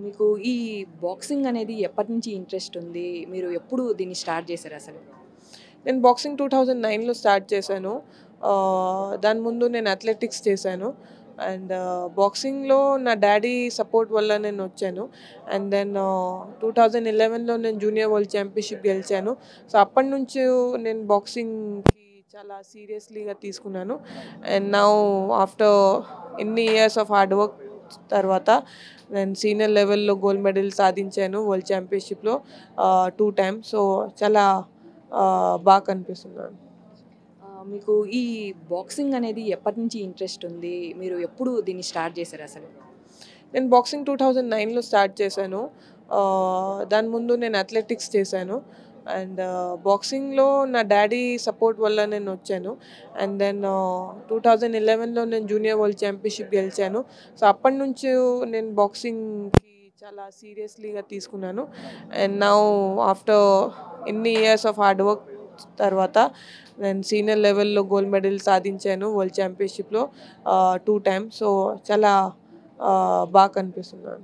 మీకు ఈ బాక్సింగ్ అనేది ఎప్పటినుంచి ఇంట్రెస్ట్ ఉంది? మీరు ఎప్పుడు దీన్ని స్టార్ట్ చేశారసలు? నేను బాక్సింగ్ 2009లో స్టార్ట్ చేశాను. దాని ముందు నేను అథ్లెటిక్స్ చేశాను. అండ్ బాక్సింగ్‌లో నా డ్యాడీ సపోర్ట్ వల్ల నేనొచ్చాను. అండ్ దెన్ 2011లో నేను జూనియర్ వరల్డ్ ఛాంపియన్‌షిప్ గెలిచాను. సో, అప్పటినుంచి నేను బాక్సింగ్‌కి చాలా సీరియస్‌లీగా తీసుకున్నాను. అండ్ నౌ ఆఫ్టర్ ఇన్ని ఇయర్స్ ఆఫ్ హార్డ్ వర్క్ తర్వాత నేను సీనియర్ లెవెల్‌లో గోల్డ్ మెడల్ సాధించాను వరల్డ్ ఛాంపియన్‌షిప్‌లో 2 టైమ్స్. సో, చాలా బాగా కనిపిస్తున్నాను. మీకు ఈ బాక్సింగ్ అనేది ఎప్పటినుంచి ఇంట్రెస్ట్ ఉంది? మీరు ఎప్పుడు దీన్ని స్టార్ట్ చేశారసలు? నేను బాక్సింగ్ 2009లో స్టార్ట్ చేశాను. దాని ముందు నేను అథ్లెటిక్స్ చేశాను. అండ్ బాక్సింగ్‌లో నా డ్యాడీ సపోర్ట్ వల్ల నేనొచ్చాను. అండ్ దెన్ 2011లో నేను జూనియర్ వరల్డ్ ఛాంపియన్‌షిప్ గెలిచాను. సో, అప్పటినుంచి నేను బాక్సింగ్‌కి చాలా సీరియస్‌లీగా తీసుకున్నాను. అండ్ నౌ ఆఫ్టర్ ఇన్ని ఇయర్స్ ఆఫ్ హార్డ్ వర్క్ తర్వాత నేను సీనియర్ లెవెల్‌లో గోల్డ్ మెడల్ సాధించాను వరల్డ్ ఛాంపియన్‌షిప్‌లో 2 టైమ్స్. సో, చాలా బాగా కనిపిస్తున్నాను.